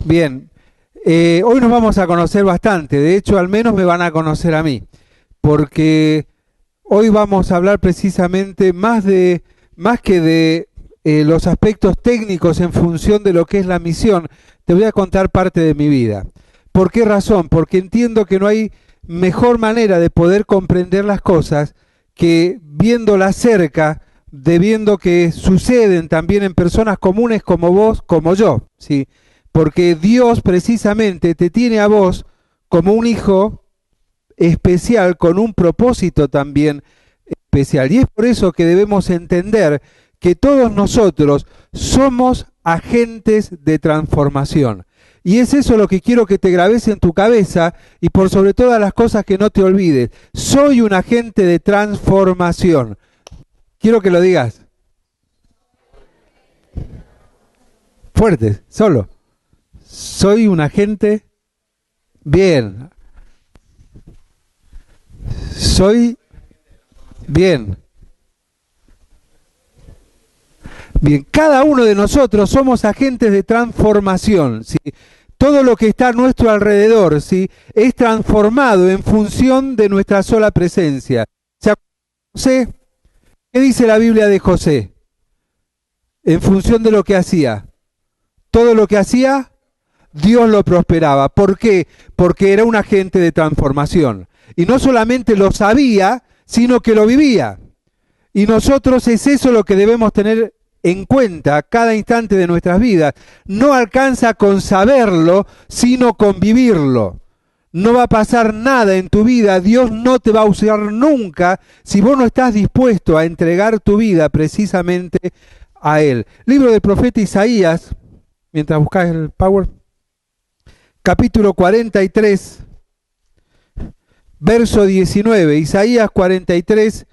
Bien, hoy nos vamos a conocer bastante, de hecho al menos me van a conocer a mí, porque hoy vamos a hablar precisamente más que de los aspectos técnicos en función de lo que es la misión, te voy a contar parte de mi vida. ¿Por qué razón? Porque entiendo que no hay mejor manera de poder comprender las cosas que viéndolas cerca, de viendo que suceden también en personas comunes como vos, como yo, ¿sí? Porque Dios precisamente te tiene a vos como un hijo especial, con un propósito también especial. Y es por eso que debemos entender que todos nosotros somos agentes de transformación. Y es eso lo que quiero que te grabes en tu cabeza y por sobre todas las cosas que no te olvides. Soy un agente de transformación. Quiero que lo digas. Fuerte, solo. Soy un agente. Bien. Soy. Bien. Bien, cada uno de nosotros somos agentes de transformación, ¿sí? Todo lo que está a nuestro alrededor, ¿sí? Es transformado en función de nuestra sola presencia. ¿Se acuerdan de José? ¿Qué dice la Biblia de José? En función de lo que hacía. Todo lo que hacía, Dios lo prosperaba. ¿Por qué? Porque era un agente de transformación. Y no solamente lo sabía, sino que lo vivía. Y nosotros es eso lo que debemos tener en cuenta cada instante de nuestras vidas. No alcanza con saberlo, sino con vivirlo. No va a pasar nada en tu vida, Dios no te va a usar nunca si vos no estás dispuesto a entregar tu vida precisamente a Él. Libro del profeta Isaías, mientras buscas el Power, capítulo 43, verso 19. Isaías 43,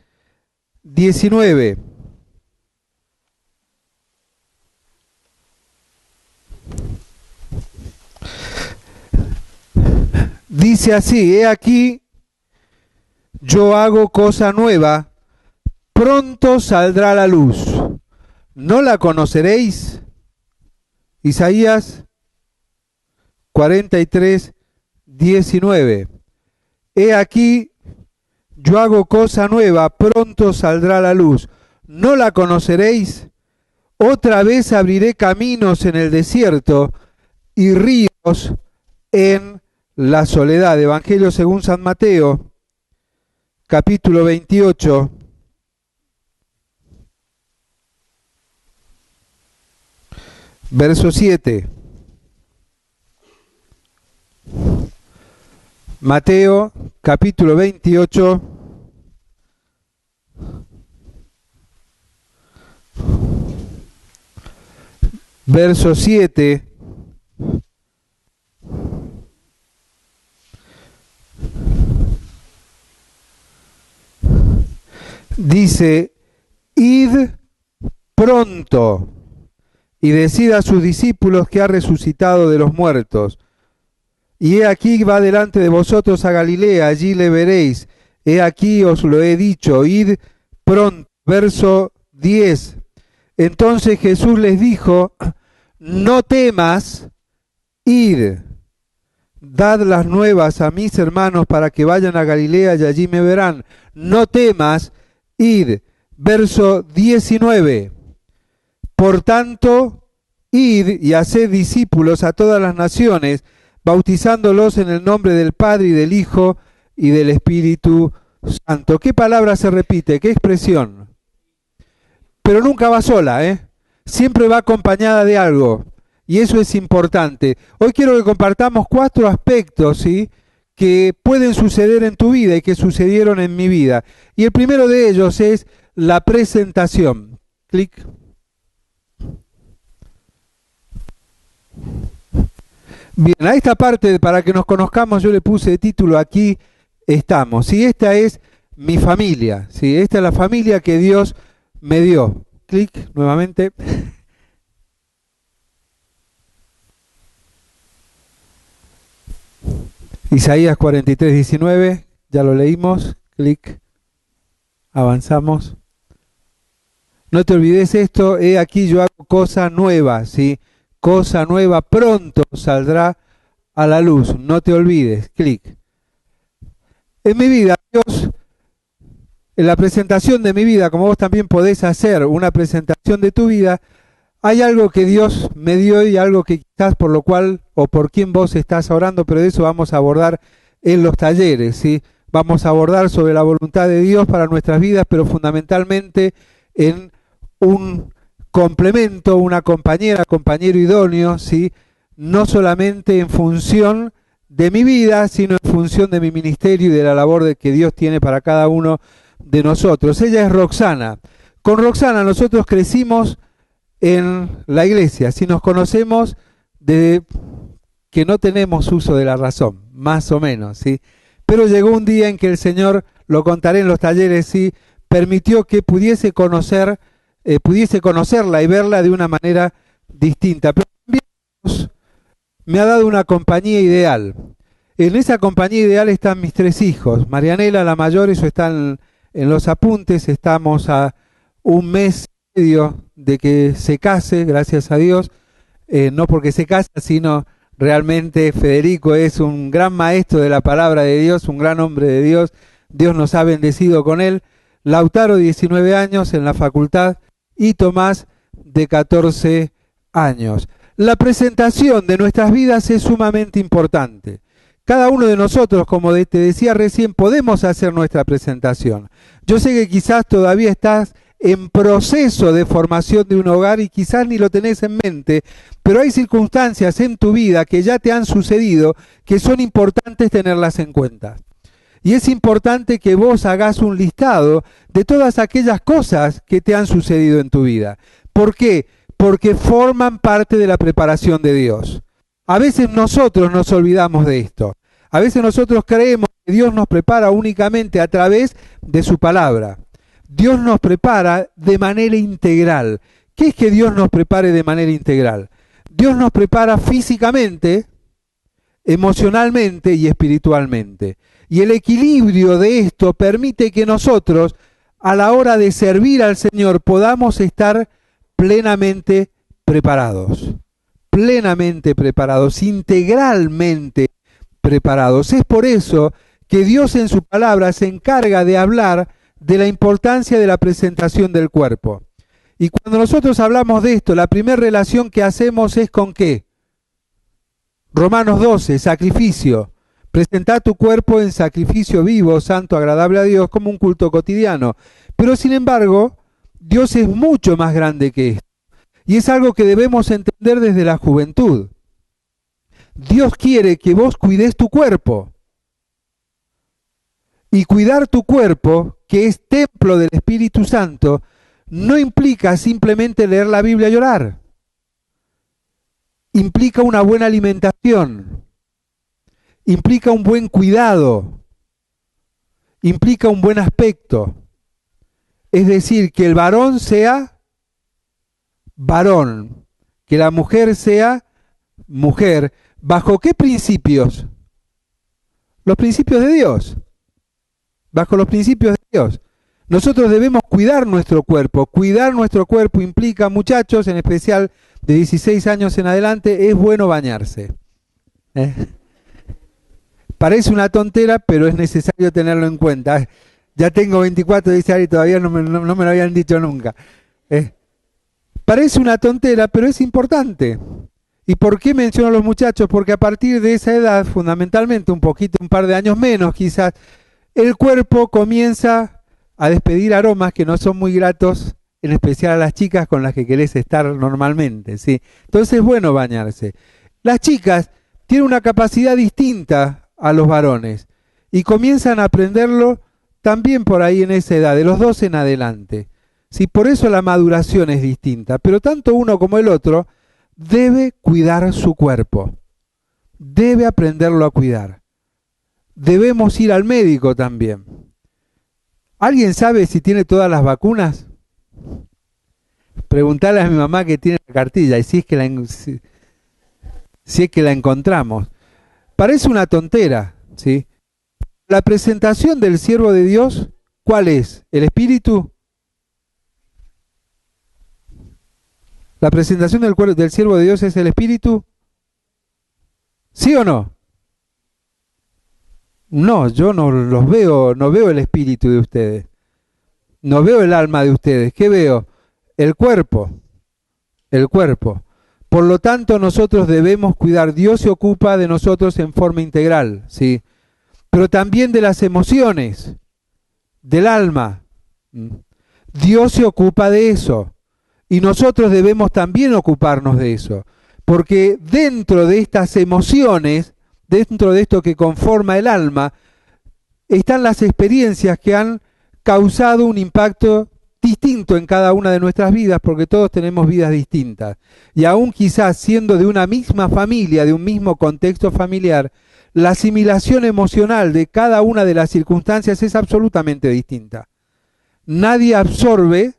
19. Dice así: he aquí, yo hago cosa nueva, pronto saldrá la luz. ¿No la conoceréis? Isaías 43, 19. He aquí, yo hago cosa nueva, pronto saldrá la luz. ¿No la conoceréis? Otra vez abriré caminos en el desierto y ríos en la soledad. Evangelio según San Mateo, capítulo 28, verso 7. Mateo, capítulo 28, verso 7. Dice: id pronto y decid a sus discípulos que ha resucitado de los muertos. Y he aquí va delante de vosotros a Galilea, allí le veréis. He aquí os lo he dicho, id pronto. Verso 10. Entonces Jesús les dijo: no temas, id, dad las nuevas a mis hermanos para que vayan a Galilea y allí me verán. No temas, id. Verso 19. Por tanto, id y haced discípulos a todas las naciones, bautizándolos en el nombre del Padre y del Hijo y del Espíritu Santo. ¿Qué palabra se repite? ¿Qué expresión? Pero nunca va sola, ¿eh? Siempre va acompañada de algo. Y eso es importante. Hoy quiero que compartamos 4 aspectos, ¿sí?, que pueden suceder en tu vida y que sucedieron en mi vida. Y el primero de ellos es la presentación. Clic. Bien, a esta parte, para que nos conozcamos, yo le puse de título: aquí estamos. ¿Sí? Esta es mi familia, ¿sí? Esta es la familia que Dios me dio. Clic nuevamente. Isaías 43, 19, ya lo leímos. Clic. Avanzamos. No te olvides esto: he aquí yo hago cosa nueva, ¿sí? cosa nueva pronto saldrá a la luz. No te olvides, clic. En mi vida, Dios, en la presentación de mi vida, como vos también podés hacer una presentación de tu vida, hay algo que Dios me dio y algo que quizás por lo cual o por quien vos estás orando, pero de eso vamos a abordar en los talleres, ¿sí? Vamos a abordar sobre la voluntad de Dios para nuestras vidas, pero fundamentalmente en un complemento, una compañera, compañero idóneo, ¿sí? No solamente en función de mi vida, sino en función de mi ministerio y de la labor que Dios tiene para cada uno de nosotros. Ella es Roxana. Con Roxana nosotros crecimos en la iglesia, si nos conocemos desde que no tenemos uso de la razón, más o menos, ¿sí? Pero llegó un día en que el Señor, lo contaré en los talleres, ¿sí? Permitió que pudiese conocerla y verla de una manera distinta. Pero también Dios me ha dado una compañía ideal. En esa compañía ideal están mis 3 hijos. Marianela, la mayor, eso está en los apuntes. Estamos a un mes y medio de que se case, gracias a Dios. No porque se casa, sino realmente Federico es un gran maestro de la palabra de Dios, un gran hombre de Dios. Dios nos ha bendecido con él. Lautaro, 19 años en la facultad, y Tomás, de 14 años. La presentación de nuestras vidas es sumamente importante. Cada uno de nosotros, como te decía recién, podemos hacer nuestra presentación. Yo sé que quizás todavía estás en proceso de formación de un hogar y quizás ni lo tenés en mente, pero hay circunstancias en tu vida que ya te han sucedido que son importantes tenerlas en cuenta. Y es importante que vos hagas un listado de todas aquellas cosas que te han sucedido en tu vida. ¿Por qué? Porque forman parte de la preparación de Dios. A veces nosotros nos olvidamos de esto. A veces nosotros creemos que Dios nos prepara únicamente a través de su palabra. Dios nos prepara de manera integral. ¿Qué es que Dios nos prepare de manera integral? Dios nos prepara físicamente, emocionalmente y espiritualmente. Y el equilibrio de esto permite que nosotros, a la hora de servir al Señor, podamos estar plenamente preparados. Plenamente preparados, integralmente preparados. Es por eso que Dios en su palabra se encarga de hablar de la importancia de la presentación del cuerpo. Y cuando nosotros hablamos de esto, la primera relación que hacemos es ¿con qué? Romanos 12, sacrificio. Presentá tu cuerpo en sacrificio vivo, santo, agradable a Dios, como un culto cotidiano. Pero sin embargo, Dios es mucho más grande que esto. Y es algo que debemos entender desde la juventud. Dios quiere que vos cuides tu cuerpo. Y cuidar tu cuerpo, que es templo del Espíritu Santo, no implica simplemente leer la Biblia y orar. Implica una buena alimentación. Implica un buen cuidado. Implica un buen aspecto. Es decir, que el varón sea varón, que la mujer sea mujer. ¿Bajo qué principios? Los principios de Dios. Bajo los principios de Dios. Nosotros debemos cuidar nuestro cuerpo. Cuidar nuestro cuerpo implica, muchachos, en especial de 16 años en adelante, es bueno bañarse. Parece una tontera, pero es necesario tenerlo en cuenta. Ya tengo 24 años y todavía no me lo habían dicho nunca. Parece una tontera, pero es importante. ¿Y por qué menciono a los muchachos? Porque a partir de esa edad, fundamentalmente un par de años menos quizás, el cuerpo comienza a despedir aromas que no son muy gratos, en especial a las chicas con las que querés estar normalmente, ¿sí? Entonces es bueno bañarse. Las chicas tienen una capacidad distinta a los varones y comienzan a aprenderlo también por ahí en esa edad, de los 12 en adelante. Sí, por eso la maduración es distinta, pero tanto uno como el otro debe cuidar su cuerpo, debe aprenderlo a cuidar. Debemos ir al médico también. ¿Alguien sabe si tiene todas las vacunas? Preguntarle a mi mamá que tiene la cartilla y si es que la encontramos. Parece una tontera, ¿sí? La presentación del siervo de Dios, ¿cuál es? ¿El espíritu? ¿La presentación del siervo de Dios es el Espíritu? ¿Sí o no? No, yo no los veo, no veo el espíritu de ustedes. No veo el alma de ustedes. ¿Qué veo? El cuerpo. El cuerpo. Por lo tanto, nosotros debemos cuidar. Dios se ocupa de nosotros en forma integral, ¿sí? Pero también de las emociones, del alma. Dios se ocupa de eso. Y nosotros debemos también ocuparnos de eso. Porque dentro de estas emociones, dentro de esto que conforma el alma, están las experiencias que han causado un impacto distinto en cada una de nuestras vidas, porque todos tenemos vidas distintas. Y aún quizás siendo de una misma familia, de un mismo contexto familiar, la asimilación emocional de cada una de las circunstancias es absolutamente distinta. Nadie absorbe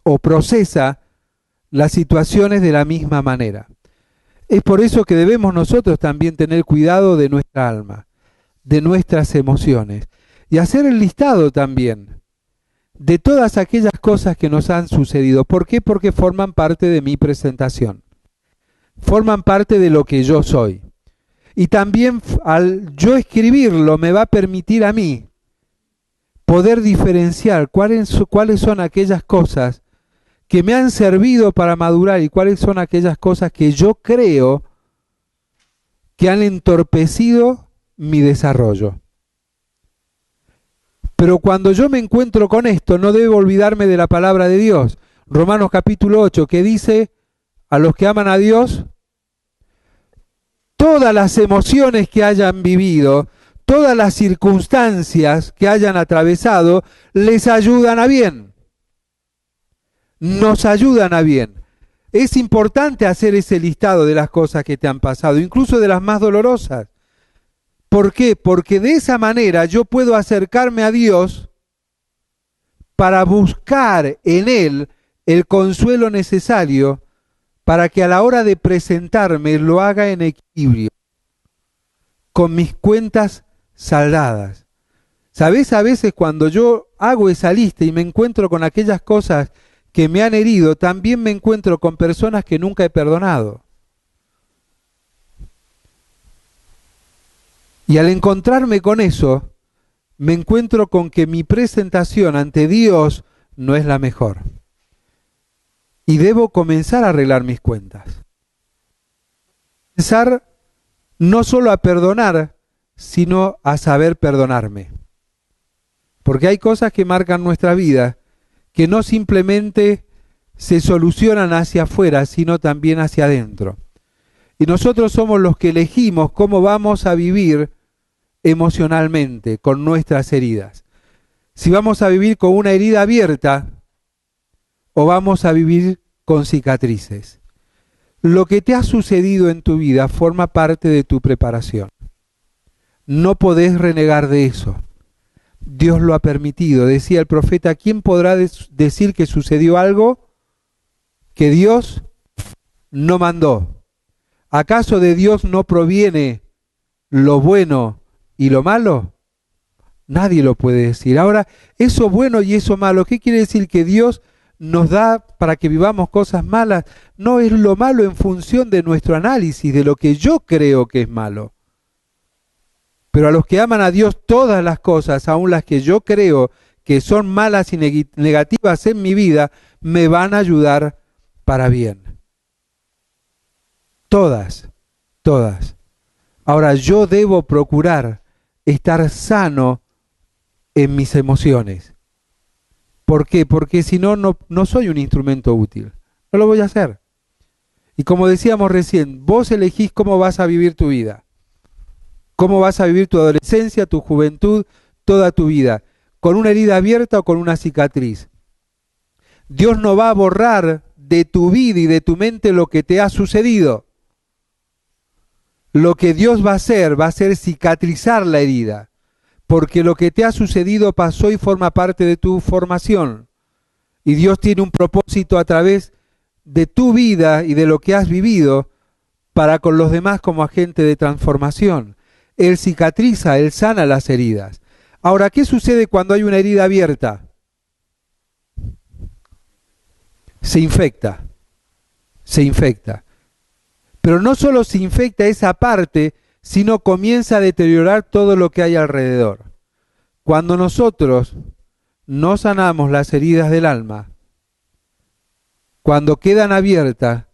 o procesa las situaciones de la misma manera. Es por eso que debemos nosotros también tener cuidado de nuestra alma, de nuestras emociones, y hacer el listado también de todas aquellas cosas que nos han sucedido. ¿Por qué? Porque forman parte de mi presentación, forman parte de lo que yo soy. Y también al yo escribirlo me va a permitir a mí poder diferenciar cuáles son aquellas cosas que me han servido para madurar y cuáles son aquellas cosas que yo creo que han entorpecido mi desarrollo. Pero cuando yo me encuentro con esto, no debo olvidarme de la palabra de Dios. Romanos capítulo 8, que dice, a los que aman a Dios, todas las emociones que hayan vivido, todas las circunstancias que hayan atravesado, les ayudan a bien. Nos ayudan a bien. Es importante hacer ese listado de las cosas que te han pasado, incluso de las más dolorosas. ¿Por qué? Porque de esa manera yo puedo acercarme a Dios para buscar en Él el consuelo necesario para que a la hora de presentarme lo haga en equilibrio, con mis cuentas saldadas. ¿Sabés? A veces cuando yo hago esa lista y me encuentro con aquellas cosas que me han herido, también me encuentro con personas que nunca he perdonado. Y al encontrarme con eso, me encuentro con que mi presentación ante Dios no es la mejor. Y debo comenzar a arreglar mis cuentas. Comenzar no solo a perdonar, sino a saber perdonarme. Porque hay cosas que marcan nuestra vida que no simplemente se solucionan hacia afuera, sino también hacia adentro. Y nosotros somos los que elegimos cómo vamos a vivir emocionalmente con nuestras heridas. Si vamos a vivir con una herida abierta o vamos a vivir con cicatrices. Lo que te ha sucedido en tu vida forma parte de tu preparación. No podés renegar de eso. Dios lo ha permitido. Decía el profeta, ¿quién podrá decir que sucedió algo que Dios no mandó? ¿Acaso de Dios no proviene lo bueno y lo malo? Nadie lo puede decir. Ahora, eso bueno y eso malo, ¿qué quiere decir? ¿Que Dios nos da para que vivamos cosas malas? No, es lo malo en función de nuestro análisis, de lo que yo creo que es malo. Pero a los que aman a Dios, todas las cosas, aun las que yo creo que son malas y negativas en mi vida, me van a ayudar para bien. Todas, todas. Ahora, yo debo procurar estar sano en mis emociones. ¿Por qué? Porque si no, no soy un instrumento útil. No lo voy a hacer. Y como decíamos recién, vos elegís cómo vas a vivir tu vida. Cómo vas a vivir tu adolescencia, tu juventud, toda tu vida. Con una herida abierta o con una cicatriz. Dios no va a borrar de tu vida y de tu mente lo que te ha sucedido. Lo que Dios va a ser cicatrizar la herida. Porque lo que te ha sucedido pasó y forma parte de tu formación. Y Dios tiene un propósito a través de tu vida y de lo que has vivido para con los demás como agente de transformación. Él cicatriza, Él sana las heridas. Ahora, ¿qué sucede cuando hay una herida abierta? Se infecta. se infecta. Pero no solo se infecta esa parte, sino comienza a deteriorar todo lo que hay alrededor. Cuando nosotros no sanamos las heridas del alma, cuando quedan abiertas,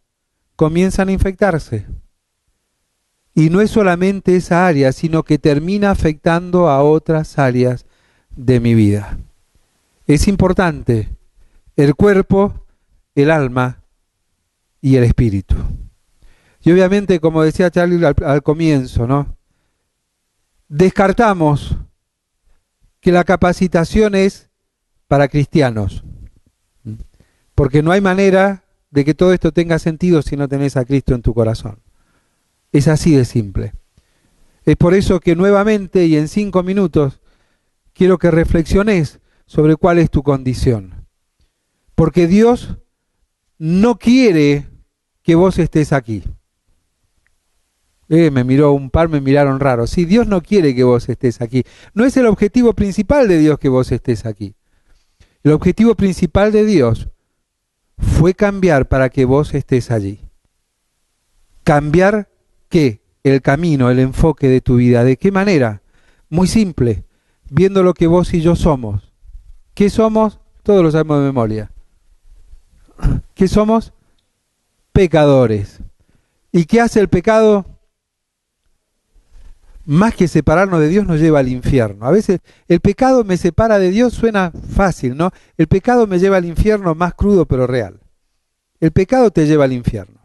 comienzan a infectarse. Y no es solamente esa área, sino que termina afectando a otras áreas de mi vida. Es importante el cuerpo, el alma y el espíritu. Y obviamente, como decía Charlie al comienzo, ¿no? Descartamos que la capacitación es para cristianos, porque no hay manera de que todo esto tenga sentido si no tenés a Cristo en tu corazón. Es así de simple. Es por eso que nuevamente y en 5 minutos quiero que reflexiones sobre cuál es tu condición. Porque Dios no quiere que vos estés aquí. Me miraron raro. Sí, Dios no quiere que vos estés aquí. No es el objetivo principal de Dios que vos estés aquí. El objetivo principal de Dios fue cambiar para que vos estés allí. ¿Cambiar qué? El camino, el enfoque de tu vida. ¿De qué manera? Muy simple, viendo lo que vos y yo somos. ¿Qué somos? Todos lo sabemos de memoria. ¿Qué somos? Pecadores. ¿Y qué hace el pecado? Más que separarnos de Dios, nos lleva al infierno. A veces el pecado me separa de Dios, suena fácil, ¿no? El pecado me lleva al infierno, más crudo pero real. El pecado te lleva al infierno.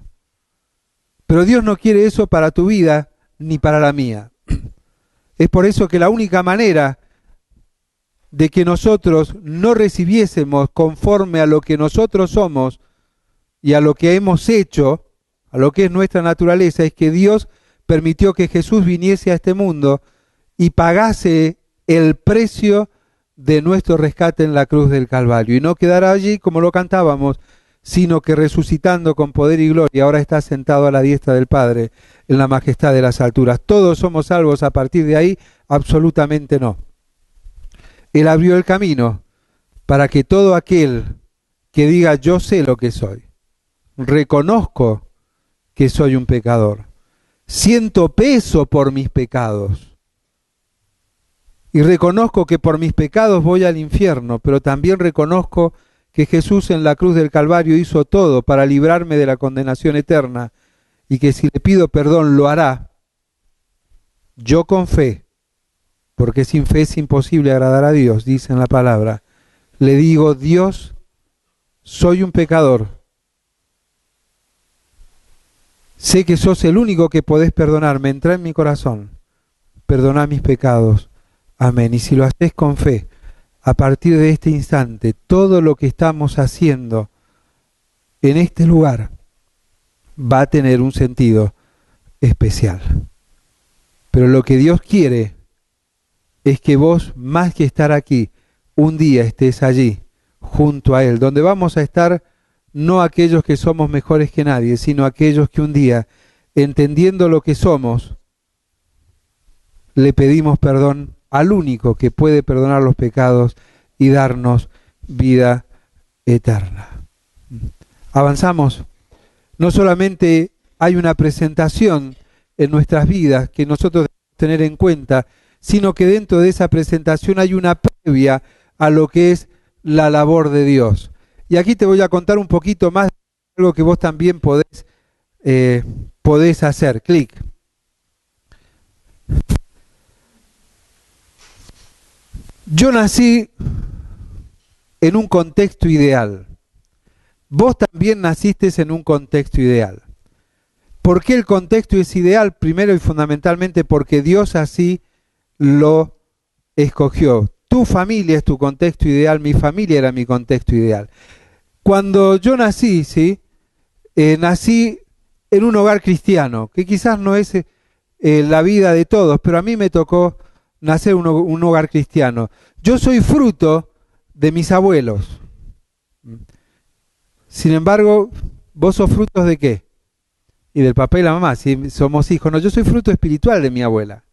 Pero Dios no quiere eso para tu vida ni para la mía. Es por eso que la única manera de que nosotros no recibiésemos conforme a lo que nosotros somos y a lo que hemos hecho, a lo que es nuestra naturaleza, es que Dios permitió que Jesús viniese a este mundo y pagase el precio de nuestro rescate en la cruz del Calvario. Y no quedara allí como lo cantábamos, sino que resucitando con poder y gloria, ahora está sentado a la diestra del Padre en la majestad de las alturas. ¿Todos somos salvos a partir de ahí? Absolutamente no. Él abrió el camino para que todo aquel que diga yo sé lo que soy, reconozco que soy un pecador, siento peso por mis pecados y reconozco que por mis pecados voy al infierno, pero también reconozco que Jesús en la cruz del Calvario hizo todo para librarme de la condenación eterna y que si le pido perdón lo hará. Yo con fe, porque sin fe es imposible agradar a Dios, dice en la palabra, le digo, Dios, soy un pecador. Sé que sos el único que podés perdonarme, entra en mi corazón, perdona mis pecados. Amén. Y si lo haces con fe, a partir de este instante, todo lo que estamos haciendo en este lugar va a tener un sentido especial. Pero lo que Dios quiere es que vos, más que estar aquí, un día estés allí, junto a Él, donde vamos a estar no aquellos que somos mejores que nadie, sino aquellos que un día, entendiendo lo que somos, le pedimos perdón al único que puede perdonar los pecados y darnos vida eterna. Avanzamos. No solamente hay una presentación en nuestras vidas que nosotros debemos tener en cuenta, sino que dentro de esa presentación hay una previa a lo que es la labor de Dios. Y aquí te voy a contar un poquito más de algo que vos también podés hacer. Clic. Yo nací en un contexto ideal. Vos también naciste en un contexto ideal. ¿Por qué el contexto es ideal? Primero y fundamentalmente porque Dios así lo escogió. Tu familia es tu contexto ideal, mi familia era mi contexto ideal. Cuando yo nací, ¿sí? Nací en un hogar cristiano, que quizás no es la vida de todos, pero a mí me tocó nacer en un hogar cristiano. Yo soy fruto de mis abuelos. Sin embargo, ¿vos sos frutos de qué? Y del papá y la mamá, si somos hijos. No, yo soy fruto espiritual de mi abuela,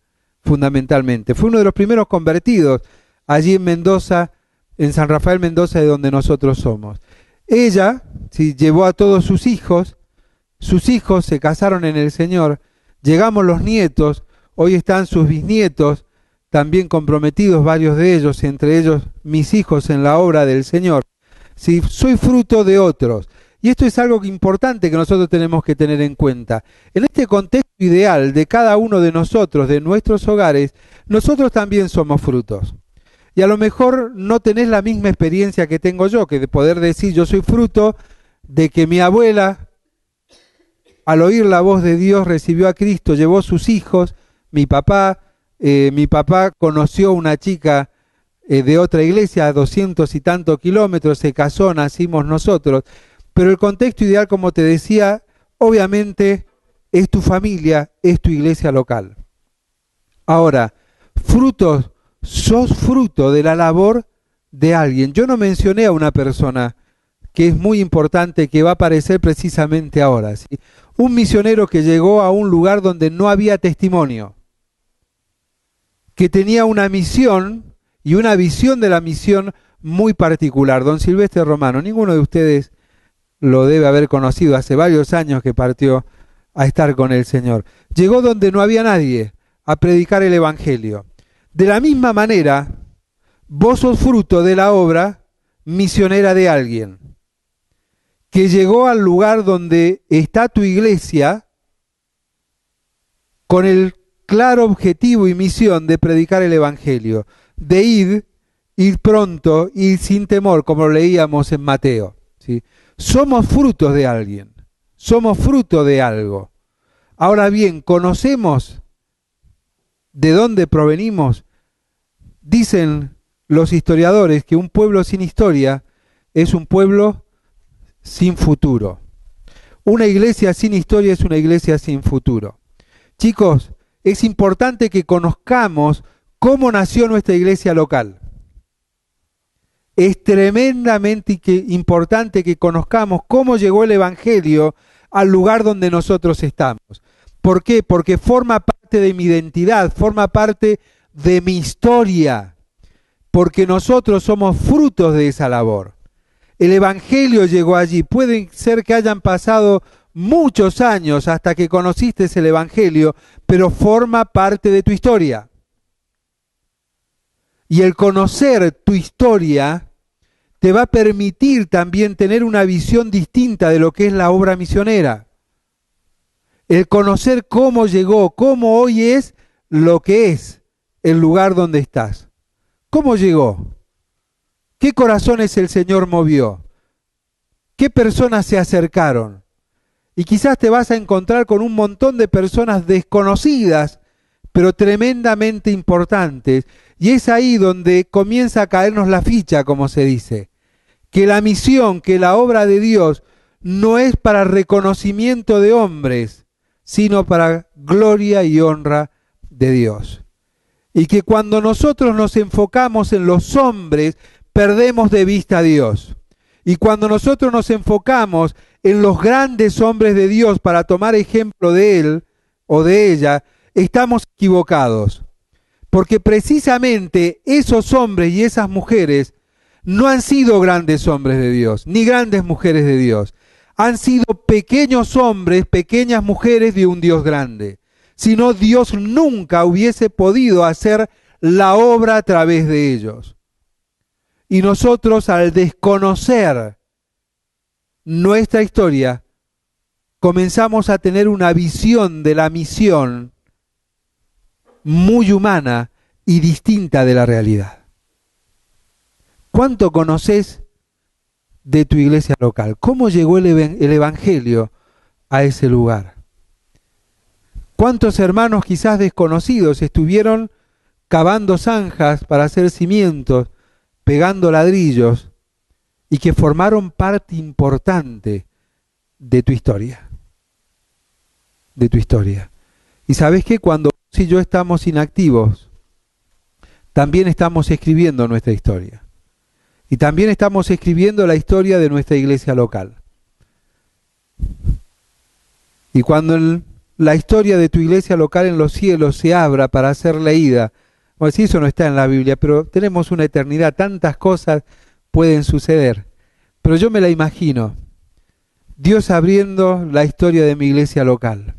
fundamentalmente. Fue uno de los primeros convertidos allí en Mendoza, en San Rafael Mendoza, de donde nosotros somos. Ella, sí, llevó a todos sus hijos sus hijos se casaron en el Señor, llegamos los nietos, hoy están sus bisnietos, también comprometidos varios de ellos, entre ellos mis hijos en la obra del Señor. ¿Sí? Soy fruto de otros. Y esto es algo importante que nosotros tenemos que tener en cuenta. En este contexto ideal de cada uno de nosotros, de nuestros hogares, nosotros también somos frutos. Y a lo mejor no tenés la misma experiencia que tengo yo, que de poder decir yo soy fruto de que mi abuela, al oír la voz de Dios, recibió a Cristo, llevó sus hijos, mi papá conoció una chica de otra iglesia a 200 y tantos kilómetros, se casó, nacimos nosotros. Pero el contexto ideal, como te decía, obviamente es tu familia, es tu iglesia local. Ahora, sos fruto de la labor de alguien. Yo no mencioné a una persona que es muy importante, que va a aparecer precisamente ahora, ¿sí? Un misionero que llegó a un lugar donde no había testimonio, que tenía una misión y una visión de la misión muy particular. Don Silvestre Romano, ninguno de ustedes lo debe haber conocido, hace varios años que partió a estar con el Señor. Llegó donde no había nadie a predicar el Evangelio. De la misma manera, vos sos fruto de la obra misionera de alguien que llegó al lugar donde está tu iglesia con el claro objetivo y misión de predicar el Evangelio, de ir pronto, ir sin temor, como leíamos en Mateo, ¿sí? Somos frutos de alguien, somos fruto de algo. Ahora bien, ¿conocemos de dónde provenimos? Dicen los historiadores que un pueblo sin historia es un pueblo sin futuro. Una iglesia sin historia es una iglesia sin futuro. Chicos, es importante que conozcamos cómo nació nuestra iglesia local. Es tremendamente importante que conozcamos cómo llegó el Evangelio al lugar donde nosotros estamos. ¿Por qué? Porque forma parte de mi identidad, forma parte de mi historia, porque nosotros somos frutos de esa labor. El Evangelio llegó allí. Puede ser que hayan pasado muchos años hasta que conociste el Evangelio, pero forma parte de tu historia. Y el conocer tu historia te va a permitir también tener una visión distinta de lo que es la obra misionera. El conocer cómo llegó, cómo hoy es lo que es el lugar donde estás. ¿Cómo llegó? ¿Qué corazones el Señor movió? ¿Qué personas se acercaron? Y quizás te vas a encontrar con un montón de personas desconocidas, pero tremendamente importantes. Y es ahí donde comienza a caernos la ficha, como se dice. Que la misión, que la obra de Dios no es para reconocimiento de hombres, sino para gloria y honra de Dios. Y que cuando nosotros nos enfocamos en los hombres, perdemos de vista a Dios. Y cuando nosotros nos enfocamos en los grandes hombres de Dios para tomar ejemplo de él o de ella, estamos equivocados. Porque precisamente esos hombres y esas mujeres no han sido grandes hombres de Dios, ni grandes mujeres de Dios. Han sido pequeños hombres, pequeñas mujeres de un Dios grande. Si no, Dios nunca hubiese podido hacer la obra a través de ellos. Y nosotros, al desconocer nuestra historia, comenzamos a tener una visión de la misión muy humana y distinta de la realidad. ¿Cuánto conoces de tu iglesia local? ¿Cómo llegó el Evangelio a ese lugar? ¿Cuántos hermanos quizás desconocidos estuvieron cavando zanjas para hacer cimientos, pegando ladrillos, y que formaron parte importante de tu historia? De tu historia. Y sabes que cuando vos y yo estamos inactivos, también estamos escribiendo nuestra historia. Y también estamos escribiendo la historia de nuestra iglesia local. Y cuando la historia de tu iglesia local en los cielos se abra para ser leída, bueno, si eso no está en la Biblia, pero tenemos una eternidad, tantas cosas pueden suceder. Pero yo me la imagino. Dios abriendo la historia de mi iglesia local.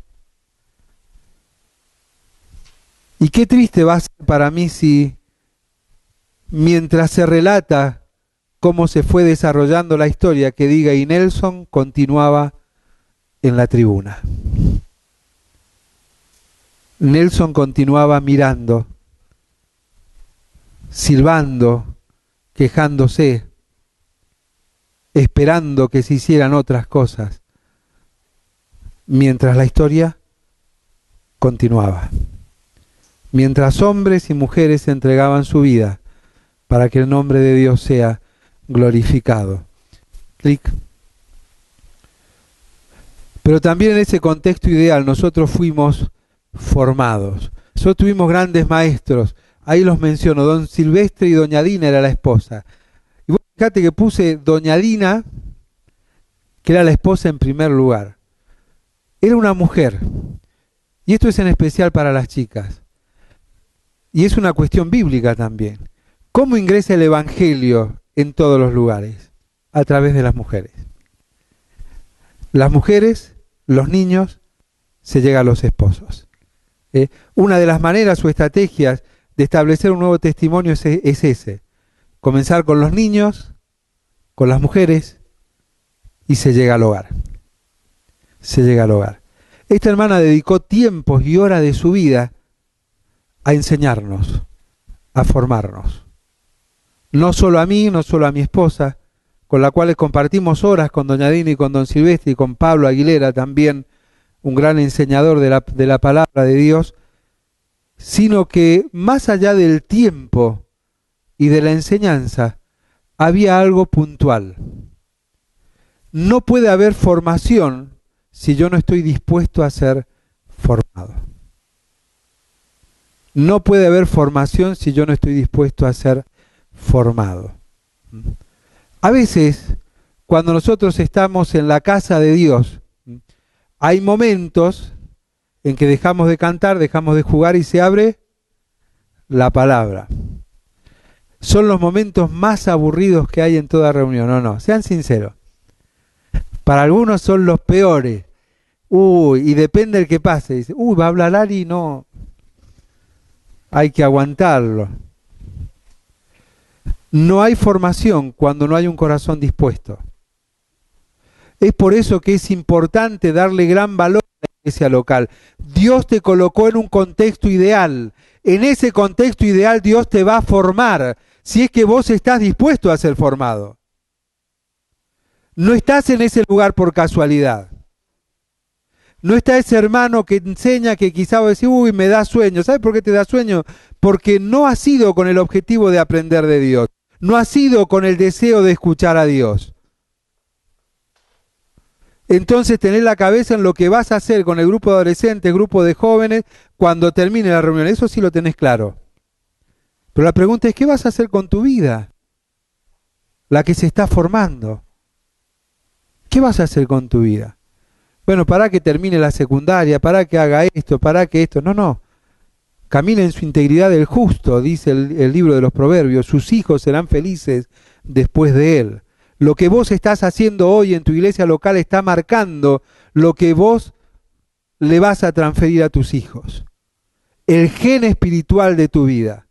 Y qué triste va a ser para mí si, mientras se relata cómo se fue desarrollando la historia, que diga y Nelson continuaba en la tribuna. Nelson continuaba mirando, silbando, quejándose, esperando que se hicieran otras cosas, mientras la historia continuaba. Mientras hombres y mujeres entregaban su vida para que el nombre de Dios sea glorificado. Clic. Pero también en ese contexto ideal nosotros fuimos formados. Nosotros tuvimos grandes maestros. Ahí los menciono, don Silvestre y doña Dina era la esposa. Y vos fíjate que puse doña Dina, que era la esposa en primer lugar. Era una mujer. Y esto es en especial para las chicas. Y es una cuestión bíblica también. ¿Cómo ingresa el Evangelio en todos los lugares? A través de las mujeres. Las mujeres, los niños, se llega a los esposos. Una de las maneras o estrategias de establecer un nuevo testimonio es ese. Comenzar con los niños, con las mujeres, y se llega al hogar. Se llega al hogar. Esta hermana dedicó tiempos y horas de su vida a enseñarnos, a formarnos. No solo a mí, no solo a mi esposa, con la cual compartimos horas con doña Dina y con don Silvestre y con Pablo Aguilera, también un gran enseñador de la palabra de Dios, sino que más allá del tiempo y de la enseñanza, había algo puntual. No puede haber formación si yo no estoy dispuesto a ser formado. No puede haber formación si yo no estoy dispuesto a ser formado. A veces, cuando nosotros estamos en la casa de Dios, hay momentos en que dejamos de cantar, dejamos de jugar y se abre la palabra. Son los momentos más aburridos que hay en toda reunión, no, sean sinceros. Para algunos son los peores. Y depende del que pase. Dice, va a hablar Ari, no. Hay que aguantarlo. No hay formación cuando no hay un corazón dispuesto. Es por eso que es importante darle gran valor a la iglesia local. Dios te colocó en un contexto ideal. En ese contexto ideal Dios te va a formar, si es que vos estás dispuesto a ser formado. No estás en ese lugar por casualidad. No está ese hermano que enseña que quizá va a decir, me da sueño. ¿Sabes por qué te da sueño? Porque no has ido con el objetivo de aprender de Dios. No has ido con el deseo de escuchar a Dios. Entonces tenés la cabeza en lo que vas a hacer con el grupo de adolescentes, grupo de jóvenes, cuando termine la reunión. Eso sí lo tenés claro. Pero la pregunta es, ¿qué vas a hacer con tu vida? La que se está formando. ¿Qué vas a hacer con tu vida? Bueno, para que termine la secundaria, para que haga esto, para que esto. No. Camina en su integridad el justo, dice el libro de los Proverbios. Sus hijos serán felices después de él. Lo que vos estás haciendo hoy en tu iglesia local está marcando lo que vos le vas a transferir a tus hijos. El gen espiritual de tu vida.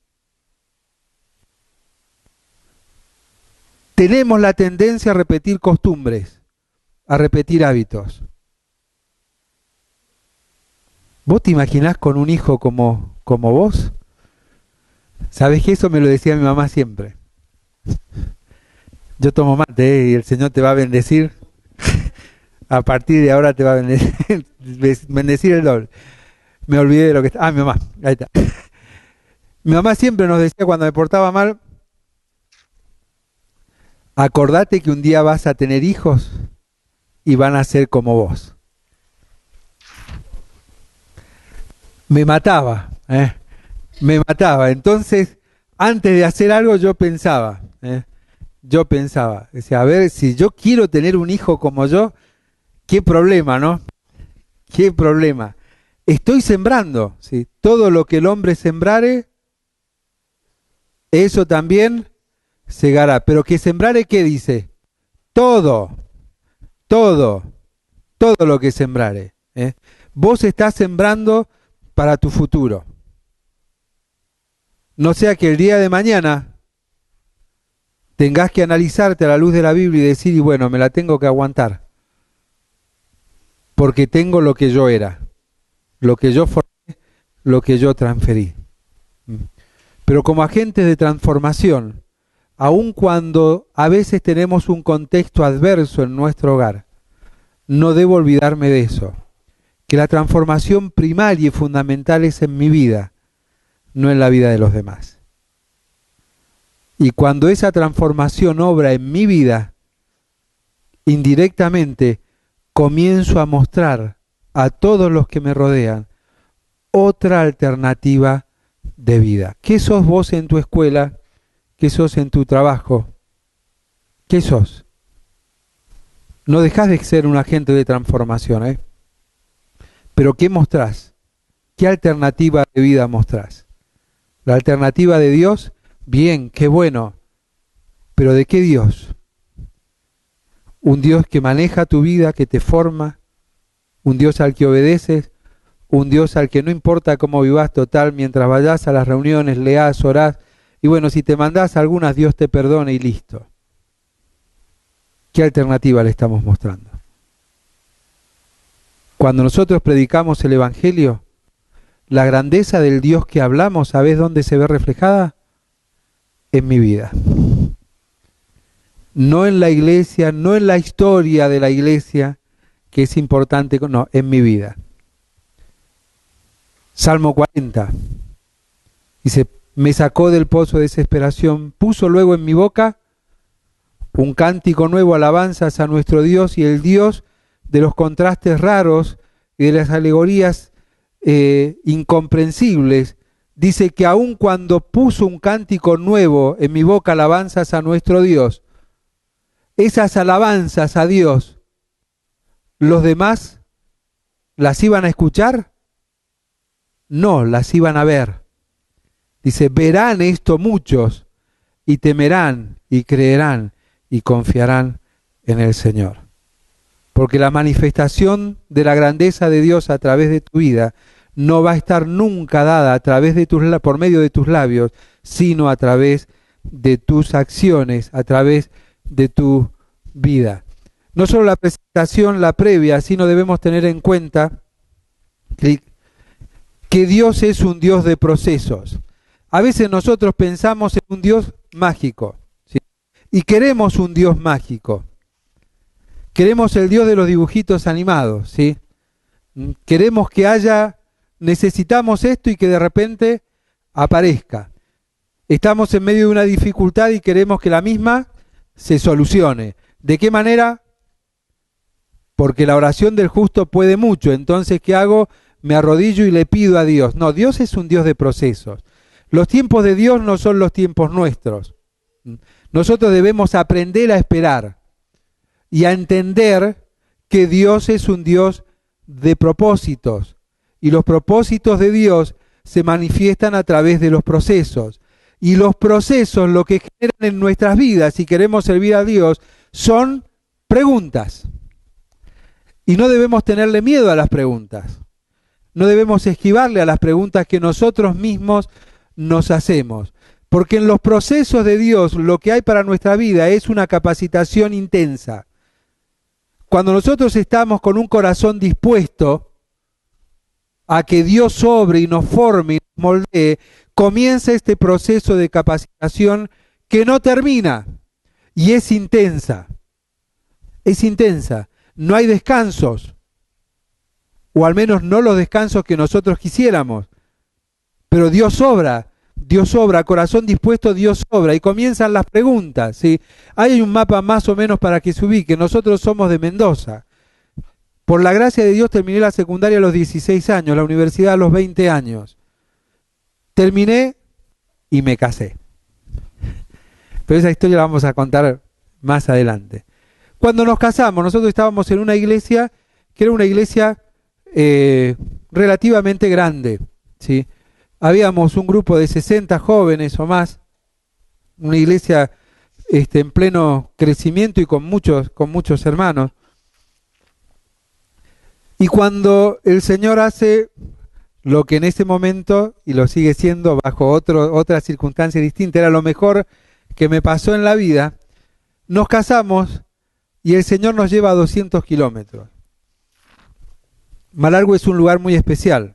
Tenemos la tendencia a repetir costumbres, a repetir hábitos. ¿Vos te imaginás con un hijo como vos? ¿Sabés que eso me lo decía mi mamá siempre? Yo tomo mate, y el Señor te va a bendecir. A partir de ahora te va a bendecir, bendecir el doble. Me olvidé de lo que está. Mi mamá, ahí está. Mi mamá siempre nos decía cuando me portaba mal, acordate que un día vas a tener hijos y van a ser como vos. Me mataba, me mataba. Entonces, antes de hacer algo yo pensaba, decía, a ver, si yo quiero tener un hijo como yo, qué problema, ¿no? Qué problema. Estoy sembrando, ¿sí? Todo lo que el hombre sembrare, eso también segará. Pero que sembrare, ¿qué dice? Todo. todo lo que sembrare. Vos estás sembrando para tu futuro. No sea que el día de mañana tengas que analizarte a la luz de la Biblia y decir, y bueno, me la tengo que aguantar. Porque tengo lo que yo era, lo que yo formé, lo que yo transferí. Pero como agentes de transformación, aun cuando a veces tenemos un contexto adverso en nuestro hogar, no debo olvidarme de eso, que la transformación primaria y fundamental es en mi vida, no en la vida de los demás. Y cuando esa transformación obra en mi vida, indirectamente comienzo a mostrar a todos los que me rodean otra alternativa de vida. ¿Qué sos vos en tu escuela? ¿Qué sos en tu trabajo? ¿Qué sos? No dejás de ser un agente de transformación, Pero ¿qué mostrás? ¿Qué alternativa de vida mostrás? ¿La alternativa de Dios? Bien, qué bueno. ¿Pero de qué Dios? Un Dios que maneja tu vida, que te forma, un Dios al que obedeces, un Dios al que no importa cómo vivas, total, mientras vayas a las reuniones, leas, orás, y bueno, si te mandás algunas, Dios te perdone y listo. ¿Qué alternativa le estamos mostrando? Cuando nosotros predicamos el Evangelio, la grandeza del Dios que hablamos, ¿sabés dónde se ve reflejada? En mi vida. No en la iglesia, no en la historia de la iglesia, que es importante, no, en mi vida. Salmo 40. Dice, me sacó del pozo de desesperación, puso luego en mi boca un cántico nuevo, alabanzas a nuestro Dios, y el Dios de los contrastes raros y de las alegorías incomprensibles, dice que aun cuando puso un cántico nuevo en mi boca, alabanzas a nuestro Dios, esas alabanzas a Dios, ¿los demás las iban a escuchar? No, las iban a ver. Dice, verán esto muchos y temerán y creerán y confiarán en el Señor. Porque la manifestación de la grandeza de Dios a través de tu vida no va a estar nunca dada a través de por medio de tus labios, sino a través de tus acciones, a través de tu vida. No solo la presentación, la previa, sino debemos tener en cuenta que Dios es un Dios de procesos. A veces nosotros pensamos en un Dios mágico, ¿sí? Y queremos un Dios mágico. Queremos el Dios de los dibujitos animados, ¿sí? Queremos que necesitamos esto y que de repente aparezca. Estamos en medio de una dificultad y queremos que la misma se solucione. ¿De qué manera? Porque la oración del justo puede mucho. Entonces, ¿qué hago? Me arrodillo y le pido a Dios. No, Dios es un Dios de procesos. Los tiempos de Dios no son los tiempos nuestros. Nosotros debemos aprender a esperar y a entender que Dios es un Dios de propósitos. Y los propósitos de Dios se manifiestan a través de los procesos. Y los procesos, lo que generan en nuestras vidas, si queremos servir a Dios, son preguntas. Y no debemos tenerle miedo a las preguntas. No debemos esquivarle a las preguntas que nosotros mismos nos hacemos. Porque en los procesos de Dios lo que hay para nuestra vida es una capacitación intensa. Cuando nosotros estamos con un corazón dispuesto a que Dios obre y nos forme y nos moldee, comienza este proceso de capacitación que no termina y es intensa. Es intensa. No hay descansos, o al menos no los descansos que nosotros quisiéramos. Pero Dios obra, corazón dispuesto, Dios obra. Y comienzan las preguntas, ¿sí? Hay un mapa más o menos para que se ubique. Nosotros somos de Mendoza. Por la gracia de Dios terminé la secundaria a los 16 años, la universidad a los 20 años. Terminé y me casé. Pero esa historia la vamos a contar más adelante. Cuando nos casamos, nosotros estábamos en una iglesia que era una iglesia relativamente grande, ¿sí? Habíamos un grupo de 60 jóvenes o más, una iglesia en pleno crecimiento y con muchos hermanos. Y cuando el Señor hace lo que en ese momento, y lo sigue siendo bajo otra circunstancia distinta, era lo mejor que me pasó en la vida, nos casamos y el Señor nos lleva a 200 kilómetros. Malargüe es un lugar muy especial,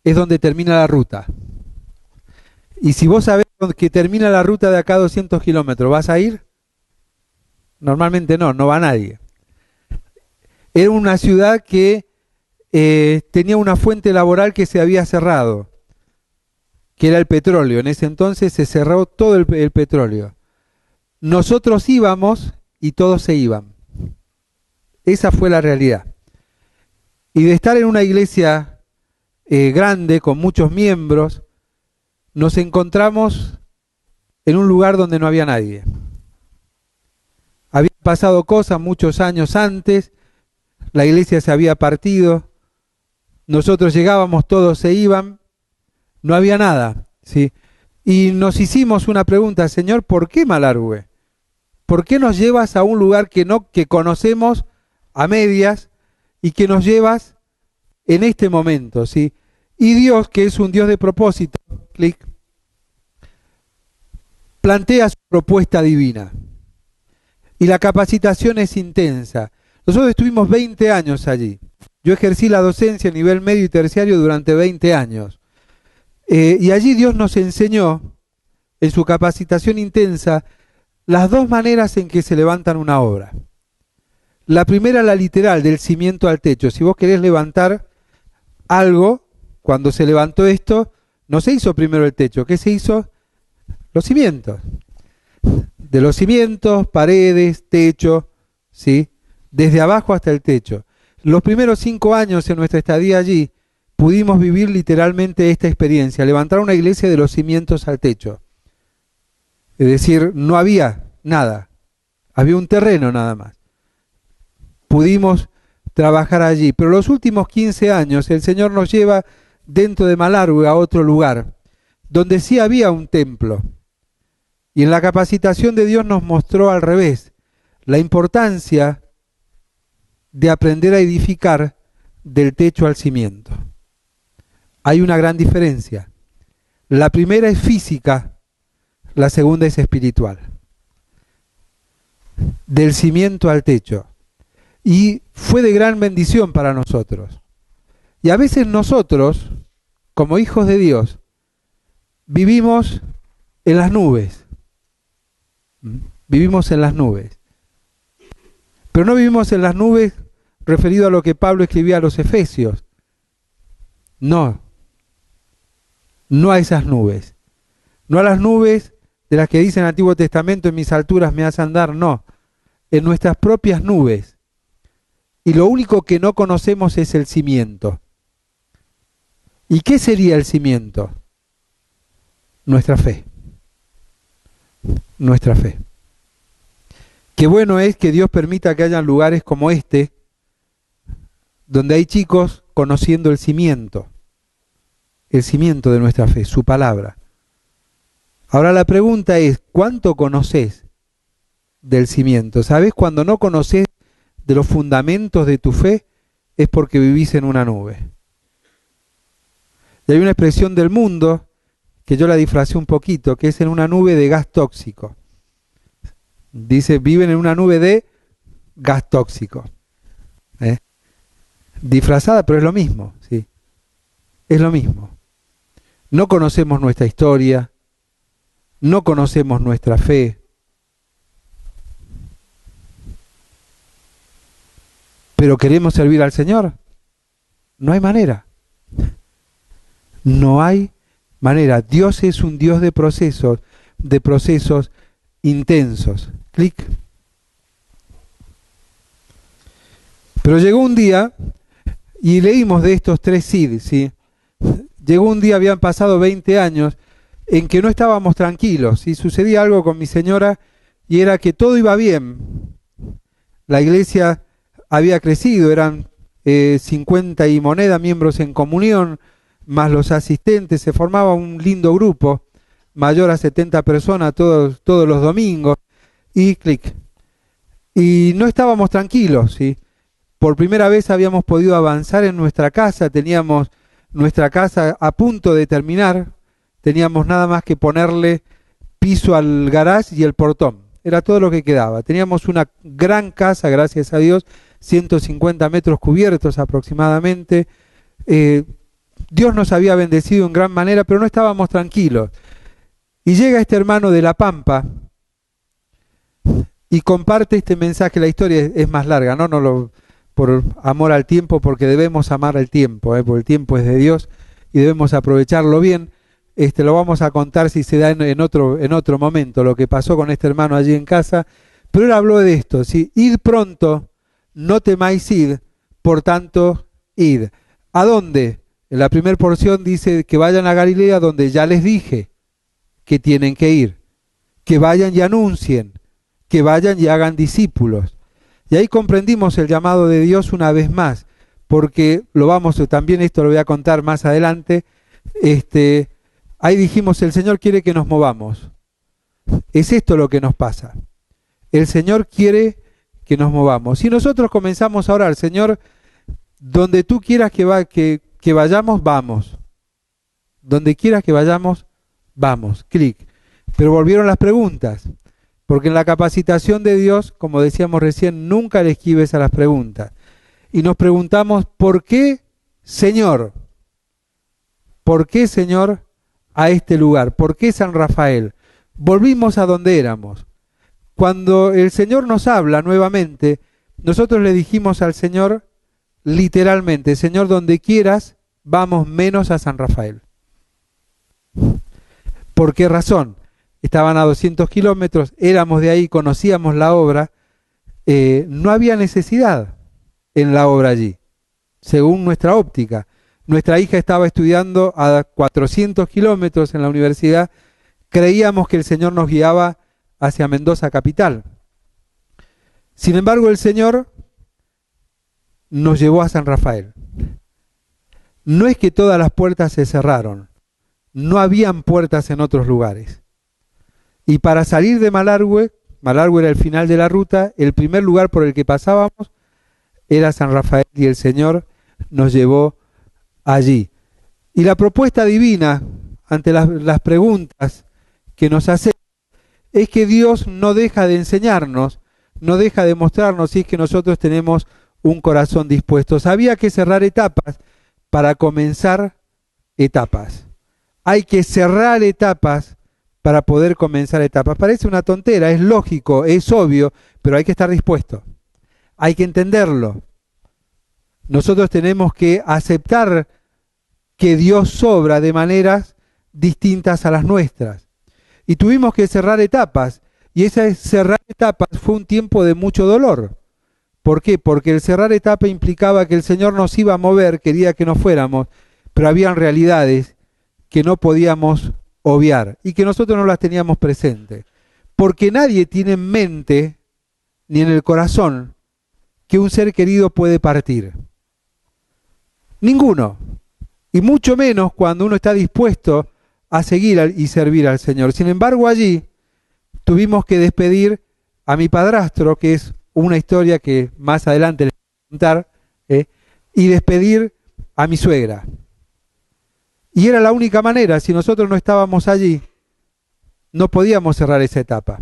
es donde termina la ruta. Y si vos sabés que termina la ruta de acá a 200 kilómetros, ¿vas a ir? Normalmente no, no va nadie. Era una ciudad que tenía una fuente laboral que se había cerrado, que era el petróleo. En ese entonces se cerró todo el petróleo. Nosotros íbamos y todos se iban. Esa fue la realidad. Y de estar en una iglesia grande, con muchos miembros, nos encontramos en un lugar donde no había nadie. Habían pasado cosas muchos años antes, la iglesia se había partido, nosotros llegábamos, todos se iban, no había nada, ¿sí? Y nos hicimos una pregunta: Señor, ¿por qué Malargüe? ¿Por qué nos llevas a un lugar que conocemos a medias y que nos llevas en este momento, ¿sí? Y Dios, que es un Dios de propósito, clic, plantea su propuesta divina. Y la capacitación es intensa. Nosotros estuvimos 20 años allí. Yo ejercí la docencia a nivel medio y terciario durante 20 años. Y allí Dios nos enseñó, en su capacitación intensa, las dos maneras en que se levantan una obra. La primera, la literal, del cimiento al techo. Si vos querés levantar algo, cuando se levantó esto, no se hizo primero el techo. ¿Qué se hizo? Los cimientos. De los cimientos, paredes, techo, ¿sí? Desde abajo hasta el techo. Los primeros 5 años en nuestra estadía allí, pudimos vivir literalmente esta experiencia, levantar una iglesia de los cimientos al techo. Es decir, no había nada, había un terreno nada más. Pudimos trabajar allí, pero los últimos 15 años el Señor nos lleva dentro de Malargüe a otro lugar, donde sí había un templo. Y en la capacitación de Dios nos mostró al revés, la importancia de aprender a edificar del techo al cimiento. Hay una gran diferencia. La primera es física, la segunda es espiritual. Del cimiento al techo. Y fue de gran bendición para nosotros. Y a veces nosotros, como hijos de Dios, vivimos en las nubes. Vivimos en las nubes. Pero no vivimos en las nubes referido a lo que Pablo escribía a los Efesios. No. No a esas nubes. No a las nubes de las que dice en el Antiguo Testamento: en mis alturas me hacen andar. No. En nuestras propias nubes. Y lo único que no conocemos es el cimiento. ¿Y qué sería el cimiento? Nuestra fe. Nuestra fe. Qué bueno es que Dios permita que hayan lugares como este, donde hay chicos conociendo el cimiento de nuestra fe, su palabra. Ahora la pregunta es: ¿cuánto conoces del cimiento? ¿Sabes? Cuando no conoces de los fundamentos de tu fe, es porque vivís en una nube. Y hay una expresión del mundo, que yo la disfracé un poquito, que es en una nube de gas tóxico. Dice, viven en una nube de gas tóxico. Disfrazada, pero es lo mismo, ¿sí? Es lo mismo. No conocemos nuestra historia, no conocemos nuestra fe. Pero queremos servir al Señor. No hay manera. No hay manera. Dios es un Dios de procesos intensos. Clic. Pero llegó un día, y leímos de estos 3 Sid, ¿sí? Llegó un día, habían pasado 20 años, en que no estábamos tranquilos, y sucedía algo con mi señora, y era que todo iba bien. La iglesia había crecido, eran 50 y moneda miembros en comunión, más los asistentes, se formaba un lindo grupo, mayor a 70 personas todos los domingos, y clic. Y no estábamos tranquilos, ¿sí? Por primera vez habíamos podido avanzar en nuestra casa, teníamos nuestra casa a punto de terminar, teníamos nada más que ponerle piso al garage y el portón. Era todo lo que quedaba. Teníamos una gran casa, gracias a Dios, 150 metros cubiertos aproximadamente. Dios nos había bendecido en gran manera, pero no estábamos tranquilos. Y llega este hermano de La Pampa y comparte este mensaje. La historia es más larga, ¿no? Por amor al tiempo, porque debemos amar el tiempo, porque el tiempo es de Dios y debemos aprovecharlo bien. Lo vamos a contar si se da en otro momento, lo que pasó con este hermano allí en casa. Pero él habló de esto, ¿sí? Id pronto, no temáis id, por tanto id. ¿A dónde? En la primera porción dice que vayan a Galilea, donde ya les dije que tienen que ir, que vayan y anuncien, que vayan y hagan discípulos. Y ahí comprendimos el llamado de Dios una vez más, porque también esto lo voy a contar más adelante, ahí dijimos, el Señor quiere que nos movamos. Es esto lo que nos pasa. El Señor quiere que nos movamos. Si nosotros comenzamos a orar, Señor, donde tú quieras que vayamos, vamos. Donde quieras que vayamos, vamos. Clic. Pero volvieron las preguntas. Porque en la capacitación de Dios, como decíamos recién, nunca le esquives a las preguntas. Y nos preguntamos, ¿por qué, Señor? ¿Por qué, Señor, a este lugar? ¿Por qué San Rafael? Volvimos a donde éramos. Cuando el Señor nos habla nuevamente, nosotros le dijimos al Señor, literalmente, Señor, donde quieras, vamos menos a San Rafael. ¿Por qué razón? Estaban a 200 kilómetros, éramos de ahí, conocíamos la obra, no había necesidad en la obra allí, según nuestra óptica. Nuestra hija estaba estudiando a 400 kilómetros en la universidad, creíamos que el Señor nos guiaba hacia Mendoza capital. Sin embargo, el Señor nos llevó a San Rafael. No es que todas las puertas se cerraron, no habían puertas en otros lugares. Y para salir de Malargüe era el final de la ruta, el primer lugar por el que pasábamos era San Rafael y el Señor nos llevó allí. Y la propuesta divina ante las preguntas que nos hacen es que Dios no deja de enseñarnos, no deja de mostrarnos si es que nosotros tenemos un corazón dispuesto. Había que cerrar etapas para comenzar etapas. Hay que cerrar etapas para poder comenzar etapas. Parece una tontera, es lógico, es obvio, pero hay que estar dispuesto. Hay que entenderlo. Nosotros tenemos que aceptar que Dios obra de maneras distintas a las nuestras. Y tuvimos que cerrar etapas. Y ese cerrar etapas fue un tiempo de mucho dolor. ¿Por qué? Porque el cerrar etapa implicaba que el Señor nos iba a mover, quería que nos fuéramos, pero habían realidades que no podíamos obviar y que nosotros no las teníamos presentes. Porque nadie tiene en mente, ni en el corazón, que un ser querido puede partir. Ninguno. Y mucho menos cuando uno está dispuesto a seguir y servir al Señor. Sin embargo, allí tuvimos que despedir a mi padrastro, que es una historia que más adelante les voy a contar, y despedir a mi suegra. Y era la única manera, si nosotros no estábamos allí, no podíamos cerrar esa etapa.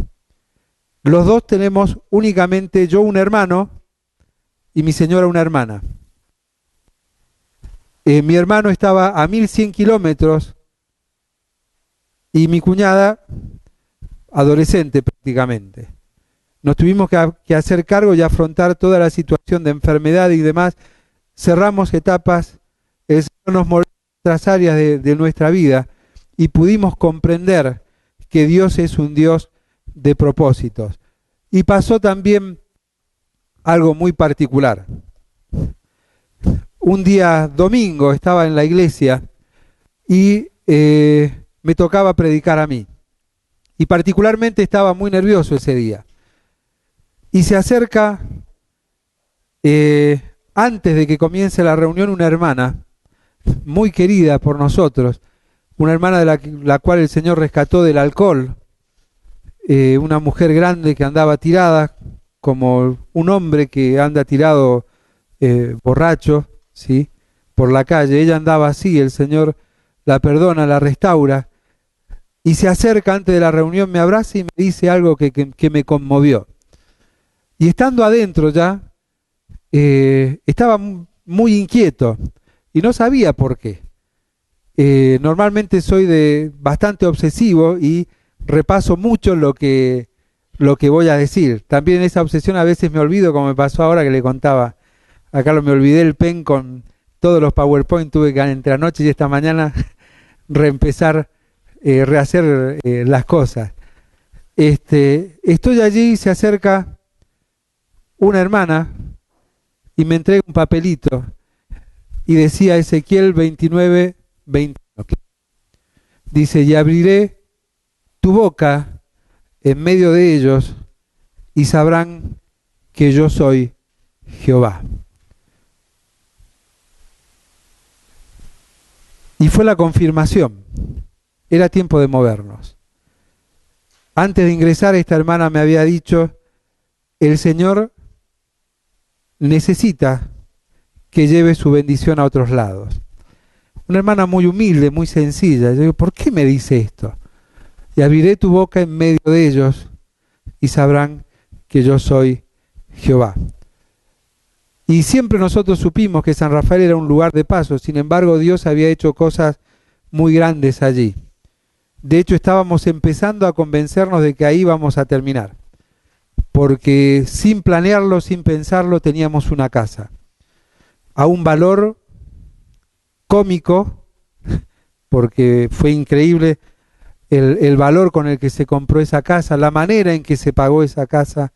Los dos tenemos únicamente, yo un hermano y mi señora una hermana. Mi hermano estaba a 1100 kilómetros y mi cuñada adolescente prácticamente. Nos tuvimos que hacer cargo y afrontar toda la situación de enfermedad y demás. Cerramos etapas, el Señor nos movió en otras áreas de nuestra vida y pudimos comprender que Dios es un Dios de propósitos. Y pasó también algo muy particular. Un día domingo estaba en la iglesia y me tocaba predicar a mí. Y particularmente estaba muy nervioso ese día. Y se acerca, antes de que comience la reunión, una hermana muy querida por nosotros, una hermana de la cual el Señor rescató del alcohol, una mujer grande que andaba tirada, como un hombre que anda tirado borracho, ¿sí?, por la calle. Ella andaba así, el Señor la perdona, la restaura, y se acerca antes de la reunión, me abraza y me dice algo que me conmovió. Y estando adentro ya, estaba muy inquieto y no sabía por qué. Normalmente soy bastante obsesivo y repaso mucho lo que voy a decir. También esa obsesión a veces me olvido, como me pasó ahora que le contaba a Carlos, me olvidé el pen con todos los PowerPoint, tuve que entre anoche y esta mañana reempezar, rehacer las cosas. Estoy allí, se acerca una hermana y me entrega un papelito y decía Ezequiel 29, 21. Dice, y abriré tu boca en medio de ellos y sabrán que yo soy Jehová. Y fue la confirmación. Era tiempo de movernos. Antes de ingresar, esta hermana me había dicho, el Señor necesita que lleve su bendición a otros lados. Una hermana muy humilde, muy sencilla. Yo digo, ¿por qué me dice esto? Y abriré tu boca en medio de ellos y sabrán que yo soy Jehová. Y siempre nosotros supimos que San Rafael era un lugar de paso, sin embargo Dios había hecho cosas muy grandes allí. De hecho estábamos empezando a convencernos de que ahí íbamos a terminar, porque sin planearlo, sin pensarlo, teníamos una casa a un valor cómico, porque fue increíble el valor con el que se compró esa casa, la manera en que se pagó esa casa.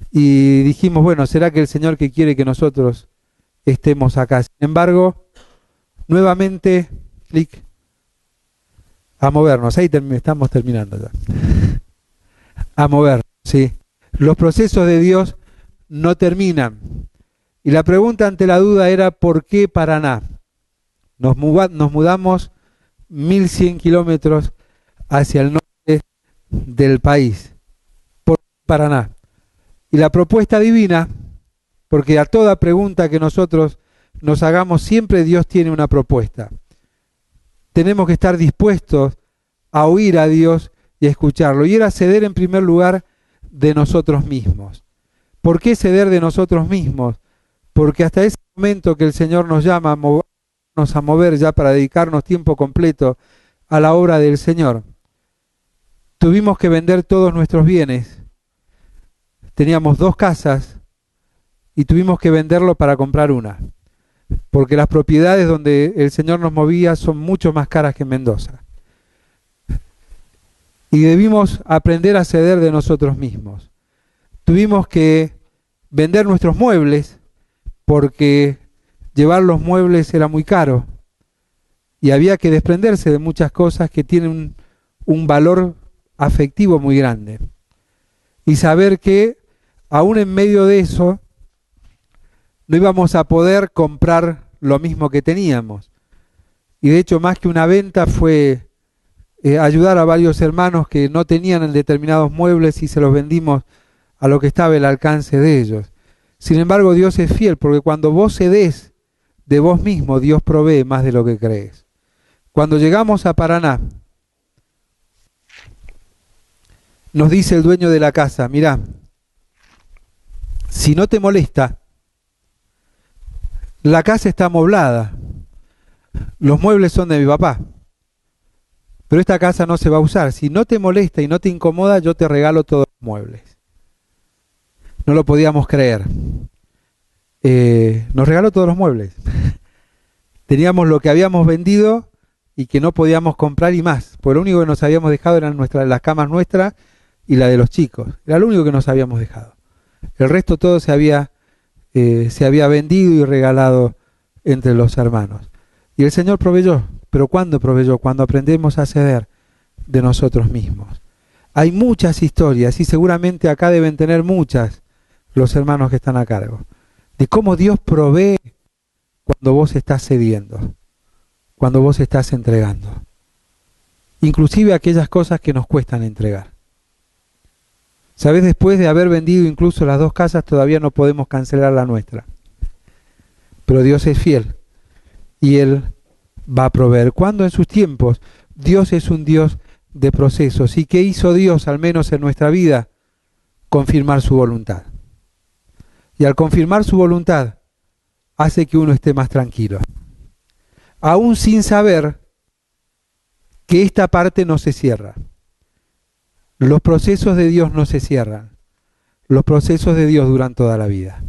Y dijimos, bueno, ¿será que el Señor que quiere que nosotros estemos acá? Sin embargo, nuevamente, clic, a movernos. Ahí estamos terminando ya. A movernos, sí. Los procesos de Dios no terminan. Y la pregunta ante la duda era, ¿por qué Paraná? Nos mudamos 1100 kilómetros hacia el norte del país. ¿Por qué Paraná? Y la propuesta divina, porque a toda pregunta que nosotros nos hagamos, siempre Dios tiene una propuesta. Tenemos que estar dispuestos a oír a Dios y a escucharlo. Y era ceder en primer lugar de nosotros mismos. ¿Por qué ceder de nosotros mismos? Porque hasta ese momento que el Señor nos llama a mover ya para dedicarnos tiempo completo a la obra del Señor, tuvimos que vender todos nuestros bienes. Teníamos 2 casas y tuvimos que venderlo para comprar una, porque las propiedades donde el Señor nos movía son mucho más caras que en Mendoza. Y debimos aprender a ceder de nosotros mismos. Tuvimos que vender nuestros muebles, porque llevar los muebles era muy caro y había que desprenderse de muchas cosas que tienen un valor afectivo muy grande. Y saber que aún en medio de eso no íbamos a poder comprar lo mismo que teníamos. Y de hecho, más que una venta, fue ayudar a varios hermanos que no tenían determinados muebles y se los vendimos a lo que estaba al alcance de ellos. Sin embargo, Dios es fiel, porque cuando vos cedés de vos mismo, Dios provee más de lo que crees. Cuando llegamos a Paraná, nos dice el dueño de la casa, mirá, si no te molesta, la casa está amoblada, los muebles son de mi papá, pero esta casa no se va a usar. Si no te molesta y no te incomoda, yo te regalo todos los muebles. No lo podíamos creer. Nos regaló todos los muebles. Teníamos lo que habíamos vendido y que no podíamos comprar y más, porque lo único que nos habíamos dejado eran las camas nuestras y la de los chicos. Era lo único que nos habíamos dejado. El resto todo se había vendido y regalado entre los hermanos. Y el Señor proveyó. ¿Pero cuándo proveyó? Cuando aprendemos a ceder de nosotros mismos. Hay muchas historias y seguramente acá deben tener muchas los hermanos que están a cargo, de cómo Dios provee cuando vos estás cediendo, cuando vos estás entregando. Inclusive aquellas cosas que nos cuestan entregar. ¿Sabés? Después de haber vendido incluso las 2 casas, todavía no podemos cancelar la nuestra. pero Dios es fiel y Él va a proveer. ¿Cuándo? En sus tiempos. Dios es un Dios de procesos. ¿Y qué hizo Dios, al menos en nuestra vida? Confirmar su voluntad. Y al confirmar su voluntad, hace que uno esté más tranquilo. Aún sin saber que esta parte no se cierra. Los procesos de Dios no se cierran. Los procesos de Dios duran toda la vida.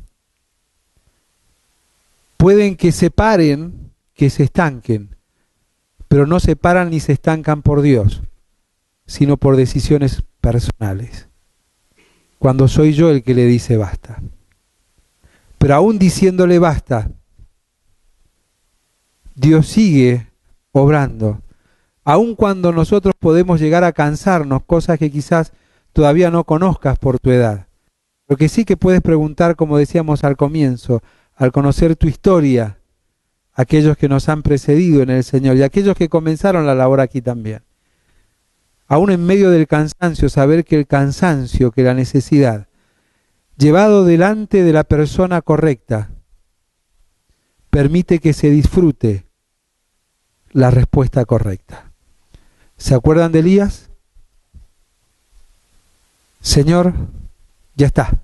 Pueden que se paren, que se estanquen, pero no se paran ni se estancan por Dios, sino por decisiones personales. Cuando soy yo el que le dice basta. Pero aún diciéndole basta, Dios sigue obrando. Aun cuando nosotros podemos llegar a cansarnos, cosas que quizás todavía no conozcas por tu edad. Lo que sí que puedes preguntar, como decíamos al comienzo, al conocer tu historia, aquellos que nos han precedido en el Señor y aquellos que comenzaron la labor aquí también. Aún en medio del cansancio, saber que el cansancio, que la necesidad, llevado delante de la persona correcta, permite que se disfrute la respuesta correcta. ¿Se acuerdan de Elías? Señor, ya está.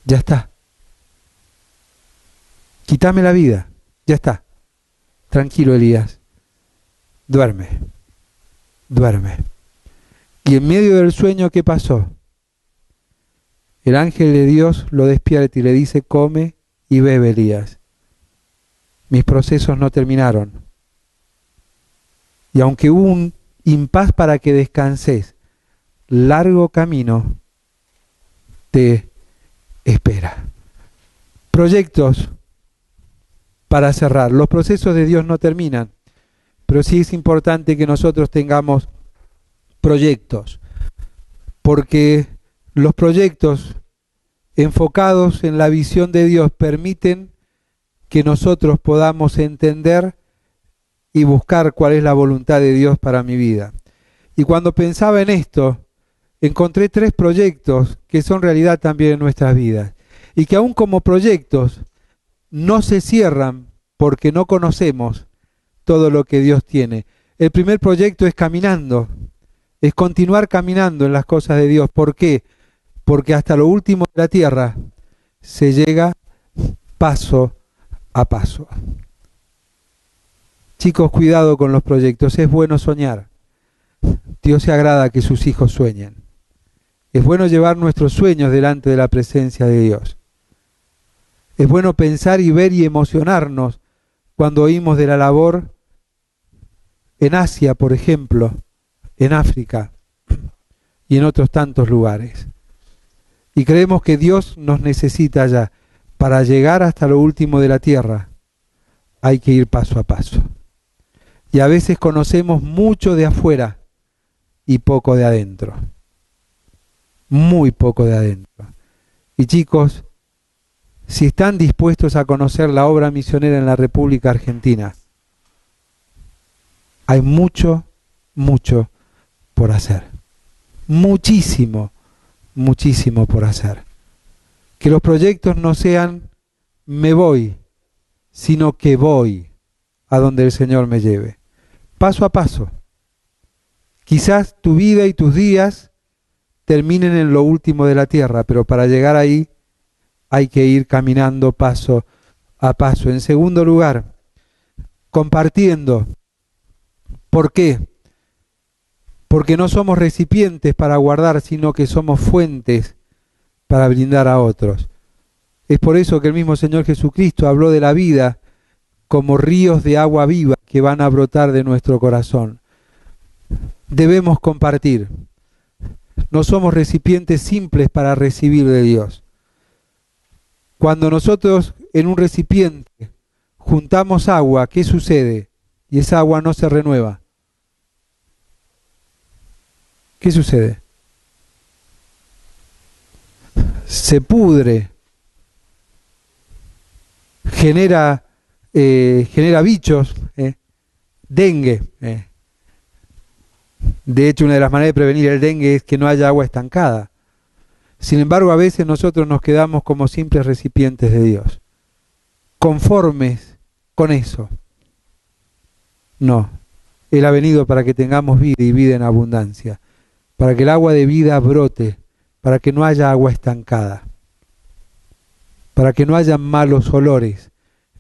Ya está. Quítame la vida. Ya está. Tranquilo, Elías. Duerme. Duerme. Y en medio del sueño, ¿qué pasó? El ángel de Dios lo despierta y le dice, come y bebe, Elías. Mis procesos no terminaron. Y aunque hubo un impas para que descanses, largo camino te espera. Proyectos para cerrar. Los procesos de Dios no terminan, pero sí es importante que nosotros tengamos proyectos, porque los proyectos enfocados en la visión de Dios permiten que nosotros podamos entender y buscar cuál es la voluntad de Dios para mi vida. Y cuando pensaba en esto, encontré 3 proyectos que son realidad también en nuestras vidas, y que aún como proyectos no se cierran porque no conocemos todo lo que Dios tiene. El primer proyecto es caminando, es continuar caminando en las cosas de Dios. ¿Por qué? Porque hasta lo último de la tierra se llega paso a paso. Chicos, cuidado con los proyectos. Es bueno soñar. Dios se agrada que sus hijos sueñen. Es bueno llevar nuestros sueños delante de la presencia de Dios. Es bueno pensar y ver y emocionarnos cuando oímos de la labor en Asia, por ejemplo, en África y en otros tantos lugares. Y creemos que Dios nos necesita allá. Para llegar hasta lo último de la tierra hay que ir paso a paso. Y a veces conocemos mucho de afuera y poco de adentro. Muy poco de adentro. Y chicos, si están dispuestos a conocer la obra misionera en la República Argentina, hay mucho, mucho por hacer. Muchísimo, muchísimo por hacer. Que los proyectos no sean me voy, sino que voy a donde el Señor me lleve. Paso a paso. Quizás tu vida y tus días terminen en lo último de la tierra, pero para llegar ahí hay que ir caminando paso a paso. En segundo lugar, compartiendo. ¿Por qué? Porque no somos recipientes para guardar, sino que somos fuentes para brindar a otros. Es por eso que el mismo Señor Jesucristo habló de la vida como ríos de agua viva que van a brotar de nuestro corazón. Debemos compartir. No somos recipientes simples para recibir de Dios. Cuando nosotros en un recipiente juntamos agua, ¿qué sucede? Y esa agua no se renueva. ¿Qué sucede? Se pudre, genera bichos, dengue. De hecho, una de las maneras de prevenir el dengue es que no haya agua estancada. Sin embargo, a veces nosotros nos quedamos como simples recipientes de Dios. conformes con eso. No, Él ha venido para que tengamos vida y vida en abundancia, para que el agua de vida brote, para que no haya agua estancada, para que no haya malos olores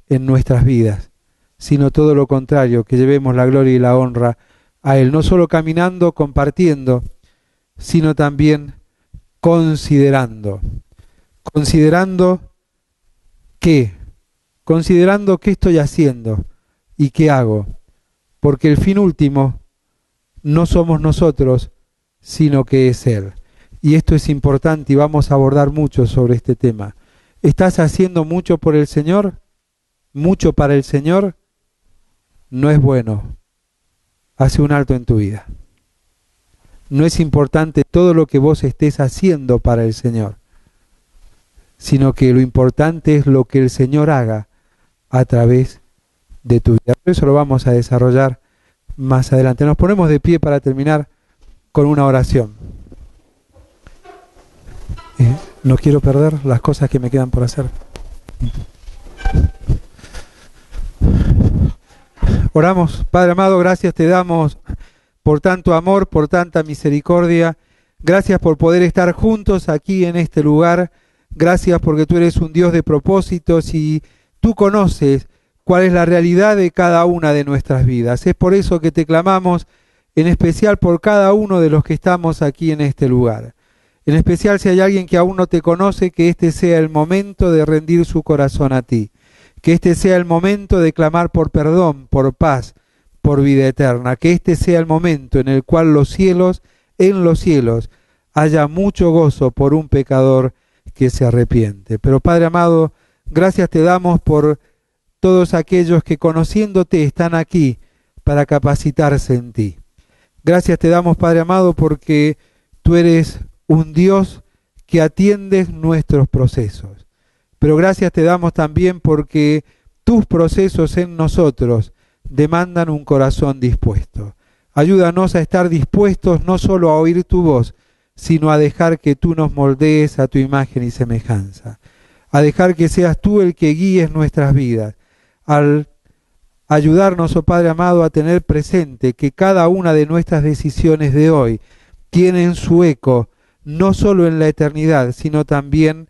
en nuestras vidas, sino todo lo contrario, que llevemos la gloria y la honra a Él, no solo caminando, compartiendo, sino también considerando. ¿Considerando qué? Considerando qué estoy haciendo y qué hago, porque el fin último no somos nosotros, sino que es Él. Y esto es importante y vamos a abordar mucho sobre este tema. ¿Estás haciendo mucho por el Señor? ¿Mucho para el Señor? No es bueno. Hace un alto en tu vida. No es importante todo lo que vos estés haciendo para el Señor, sino que lo importante es lo que el Señor haga a través de tu vida. Por eso lo vamos a desarrollar más adelante. Nos ponemos de pie para terminar con una oración. No quiero perder las cosas que me quedan por hacer. Oramos. Padre amado, gracias te damos por tanto amor, por tanta misericordia. Gracias por poder estar juntos aquí en este lugar. Gracias porque tú eres un Dios de propósitos y tú conoces cuál es la realidad de cada una de nuestras vidas. Es por eso que te clamamos, en especial por cada uno de los que estamos aquí en este lugar. En especial si hay alguien que aún no te conoce, que este sea el momento de rendir su corazón a ti. Que este sea el momento de clamar por perdón, por paz, por vida eterna. Que este sea el momento en el cual en los cielos, haya mucho gozo por un pecador que se arrepiente. Pero Padre amado, gracias te damos por todos aquellos que conociéndote están aquí para capacitarse en ti. Gracias te damos, Padre amado, porque tú eres un Dios que atiendes nuestros procesos. Pero gracias te damos también porque tus procesos en nosotros demandan un corazón dispuesto. Ayúdanos a estar dispuestos no solo a oír tu voz, sino a dejar que tú nos moldees a tu imagen y semejanza. A dejar que seas tú el que guíes nuestras vidas. Al ayudarnos, oh Padre amado, a tener presente que cada una de nuestras decisiones de hoy tienen su eco no solo en la eternidad, sino también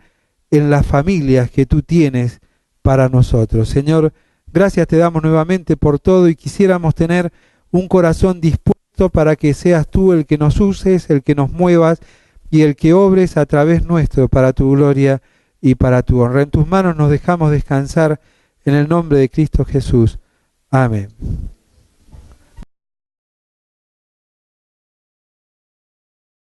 en las familias que tú tienes para nosotros. Señor, gracias te damos nuevamente por todo y quisiéramos tener un corazón dispuesto para que seas tú el que nos uses, el que nos muevas y el que obres a través nuestro para tu gloria y para tu honra. En tus manos nos dejamos descansar en el nombre de Cristo Jesús. Amén.